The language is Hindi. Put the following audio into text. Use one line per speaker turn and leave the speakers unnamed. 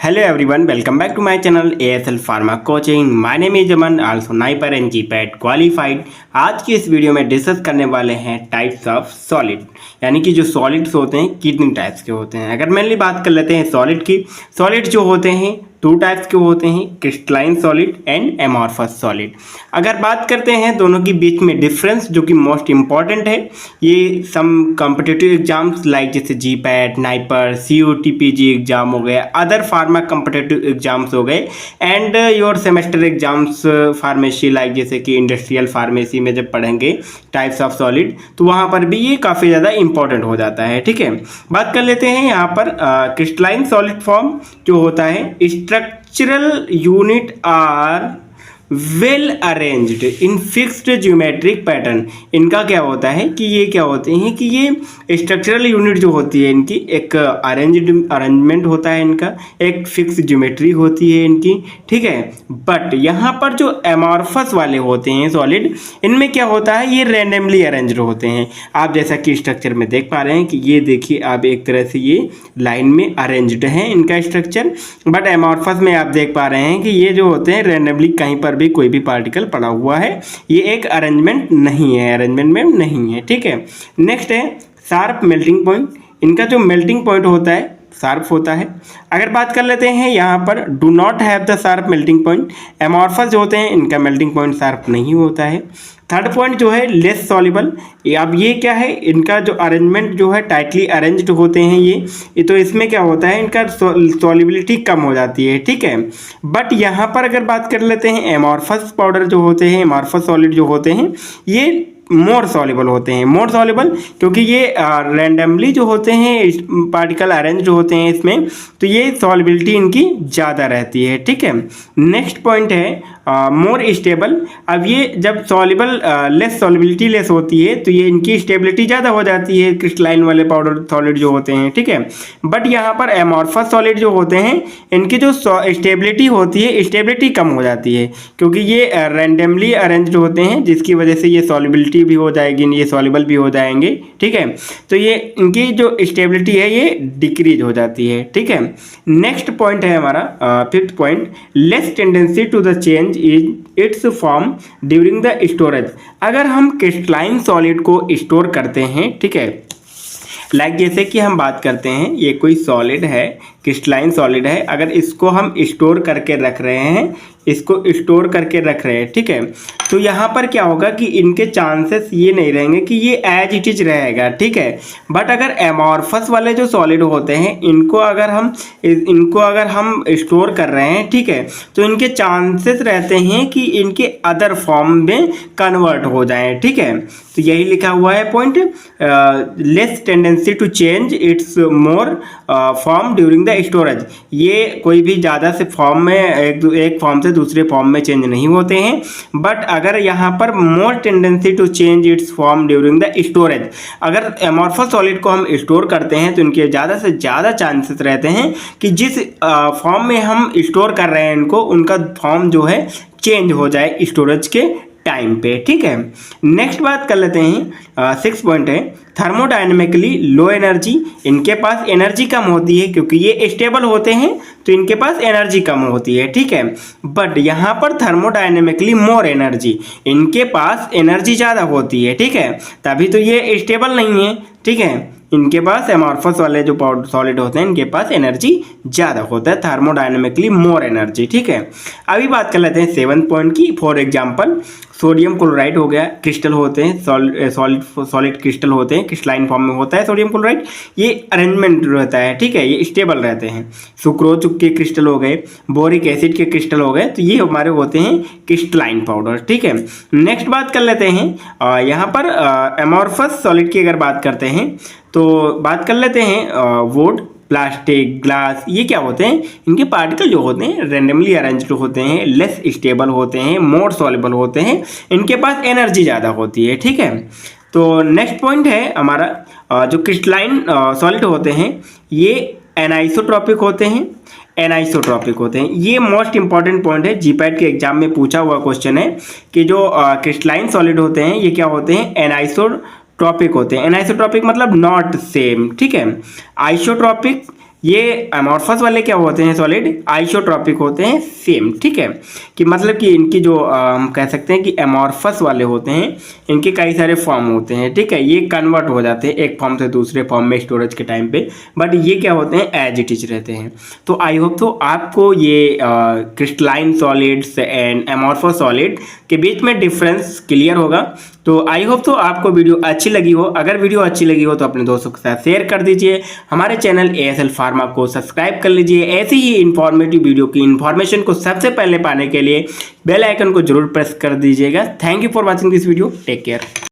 Hello everyone, welcome back to my channel ASL Pharma Coaching. My name is Aman, also NIPER and GPAT qualified. आज की इस वीडियो में डिस्कस करने वाले हैं टाइप्स ऑफ सॉलिड, यानी कि जो सॉलिड्स होते हैं कितने टाइप्स के होते हैं। अगर मेनली बात कर लेते हैं सॉलिड की, सॉलिड जो होते हैं टू टाइप्स के होते हैं, crystalline solid and amorphous solid. अगर बात करते हैं दोनों के बीच में डिफरेंस जो कि मोस्ट इंपॉर्टेंट है, ये सम कॉम्पिटिटिव एग्जाम्स लाइक जैसे जीपैट, नाइपर, CUTPG एग्जाम हो गए, अदर फार्मा कॉम्पिटिटिव एग्जाम्स हो गए and your semester exams pharmacy like जैसे कि इंडस्ट्रियल फार्मेसी में जब पढ़ेंगे टाइप्स ऑफ सॉलिड तो वहाँ पर भी ये काफ़ी ज़्यादा इंपॉर्टेंट हो जाता है। ठीक है, बात कर लेते हैं यहाँ पर क्रिस्टलाइन सॉलिड फॉर्म जो होता है, structural unit are well arranged in fixed geometric pattern. इनका क्या होता है कि ये क्या होते हैं कि ये स्ट्रक्चरल यूनिट जो होती है इनकी एक अरेंजमेंट होता है, इनका एक फिक्स ज्योमेट्री होती है इनकी। ठीक है, बट यहाँ पर जो एमॉर्फस वाले होते हैं सॉलिड, इनमें क्या होता है ये रैंडमली अरेंज्ड होते हैं। आप जैसा कि स्ट्रक्चर में देख पा रहे हैं कि ये देखिए आप एक तरह से ये लाइन में अरेंज्ड है इनका स्ट्रक्चर, बट एमॉर्फस में आप देख पा रहे हैं कि ये जो होते हैं रैंडमली कहीं पर भी कोई भी पार्टिकल पड़ा हुआ है, ये एक अरेंजमेंट नहीं है, अरेंजमेंट में नहीं है। ठीक है, नेक्स्ट है शार्प मेल्टिंग पॉइंट। इनका जो मेल्टिंग पॉइंट होता है शार्प होता है। अगर बात कर लेते हैं यहाँ पर do not have the sharp melting point, amorphous जो होते हैं इनका मेल्टिंग पॉइंट शार्प नहीं होता है। थर्ड पॉइंट जो है लेस सॉल्युबल, अब ये क्या है, इनका जो अरेंजमेंट जो है टाइटली अरेंज्ड होते हैं ये तो इसमें क्या होता है इनका सॉल्युबिलिटी कम हो जाती है। ठीक है, बट यहाँ पर अगर बात कर लेते हैं एमॉर्फस पाउडर जो होते हैं, एमॉर्फस सॉलिड जो होते हैं ये मोर सॉल्युबल होते हैं। मोर सॉल्युबल क्योंकि ये रैंडमली जो होते हैं पार्टिकल अरेंज होते हैं इसमें, तो ये सॉल्युबिलिटी इनकी ज़्यादा रहती है। ठीक है, नेक्स्ट पॉइंट है मोर स्टेबल। अब ये जब सॉल्युबल लेस सॉल्युबिलिटी लेस होती है तो ये इनकी स्टेबिलिटी ज़्यादा हो जाती है क्रिस्टलाइन वाले पाउडर सॉलिड जो होते हैं। ठीक है, बट यहाँ पर एमॉर्फस सॉलिड जो होते हैं इनकी जो स्टेबिलिटी होती है स्टेबिलिटी कम हो जाती है क्योंकि ये रैंडमली अरेंज्ड होते हैं, जिसकी वजह से ये सॉल्युबिलिटी भी हो जाएगी, ये सॉल्युबल भी हो जाएंगे। ठीक है, तो ये इनकी जो स्टेबिलिटी है ये डिक्रीज हो जाती है। ठीक है, नेक्स्ट पॉइंट है हमारा fifth point, less tendency to the change in its form during the storage. अगर हम क्रिस्टलाइन सॉलिड को स्टोर करते हैं, ठीक है, लाइक जैसे कि हम बात करते हैं ये कोई सॉलिड है, क्रिस्टलाइन सॉलिड है, अगर इसको हम स्टोर करके रख रहे हैं, इसको स्टोर करके रख रहे हैं, ठीक है, तो यहाँ पर क्या होगा कि इनके चांसेस ये नहीं रहेंगे कि ये एज इट इज रहेगा। ठीक है, बट अगर एमॉर्फस वाले जो सॉलिड होते हैं इनको अगर हम स्टोर कर रहे हैं, ठीक है, तो इनके चांसेस रहते हैं कि इनके अदर फॉर्म में कन्वर्ट हो जाएं। ठीक है, तो यही लिखा हुआ है point, less tendency to change its more form during the storage. ये कोई भी ज़्यादा से फॉर्म में एक फॉर्म से दूसरे फॉर्म में चेंज नहीं होते हैं, बट अगर यहाँ पर more tendency to change its form during the storage, अगर एमॉर्फस सॉलिड को हम स्टोर करते हैं तो इनके ज़्यादा से ज़्यादा चांसेस रहते हैं कि जिस फॉर्म में हम स्टोर कर रहे हैं इनको, उनका फॉर्म जो है चेंज हो जाए स्टोरेज के टाइम पे। ठीक है, नेक्स्ट बात कर लेते हैं सिक्स पॉइंट है थर्मोडायनेमिकली लो एनर्जी। इनके पास एनर्जी कम होती है क्योंकि ये स्टेबल होते हैं तो इनके पास एनर्जी कम होती है। ठीक है, बट यहाँ पर थर्मोडायनेमिकली मोर एनर्जी, इनके पास एनर्जी ज़्यादा होती है। ठीक है, तभी तो ये स्टेबल नहीं है। ठीक है, इनके पास एमॉर्फस वाले जो पाउडर सॉलिड होते हैं इनके पास एनर्जी ज़्यादा होता है, थर्मोडायनेमिकली मोर एनर्जी। ठीक है, अभी बात कर लेते हैं सेवंथ पॉइंट की। फॉर एग्जांपल सोडियम क्लोराइड हो गया, क्रिस्टल होते हैं, सॉलिड क्रिस्टल होते हैं, क्रिस्टलाइन फॉर्म में होता है सोडियम क्लोराइड, ये अरेंजमेंट रहता है। ठीक है, ये स्टेबल रहते हैं। सुक्रोज के क्रिस्टल हो गए, बोरिक एसिड के क्रिस्टल हो गए, तो ये हमारे होते हैं क्रिस्टलाइन पाउडर। ठीक है, नेक्स्ट बात कर लेते हैं यहाँ पर एमॉर्फस सॉलिड की अगर बात करते हैं तो बात कर लेते हैं वुड, प्लास्टिक, ग्लास, ये क्या होते हैं, इनके पार्टिकल जो होते हैं रैंडमली अरेंज्ड होते हैं, लेस स्टेबल होते हैं, मोर सॉल्युबल होते हैं, इनके पास एनर्जी ज़्यादा होती है। ठीक है, तो नेक्स्ट पॉइंट है हमारा जो क्रिस्टलाइन सॉलिड होते हैं ये एनाइसोट्रॉपिक होते हैं, एनाइसोट्रॉपिक होते हैं। ये मोस्ट इंपॉर्टेंट पॉइंट है, जीपैट के एग्जाम में पूछा हुआ क्वेश्चन है कि जो क्रिस्टलाइन सॉलिड होते हैं ये क्या होते हैं, एनाइसोट्रॉपिक होते हैं। एनाइसोट्रॉपिक मतलब नॉट सेम। ठीक है, आइसोट्रॉपिक ये अमॉर्फस वाले क्या होते हैं सॉलिड, आइसोट्रॉपिक होते हैं सेम, ठीक है। कि मतलब कि इनकी जो हम कह सकते हैं कि अमॉर्फस वाले होते हैं, इनके कई सारे फॉर्म होते हैं, ठीक है। ये कन्वर्ट हो जाते हैं एक फॉर्म से दूसरे फॉर्म में स्टोरेज के टाइम पे, बट ये क्या होते हैं एज इट इज रहते हैं। तो आई होप तो आपको ये crystalline solids and amorphous solid के बीच में डिफरेंस क्लियर होगा। तो आई होप तो आपको वीडियो अच्छी लगी हो। अगर वीडियो अच्छी लगी हो तो अपने दोस्तों के साथ शेयर कर दीजिए। हमारे चैनल ASL फार्मा को सब्सक्राइब कर लीजिए। ऐसी ही इंफॉर्मेटिव वीडियो की इंफॉर्मेशन को सबसे पहले पाने के लिए बेल आइकन को जरूर प्रेस कर दीजिएगा। Thank you for watching this video, take care.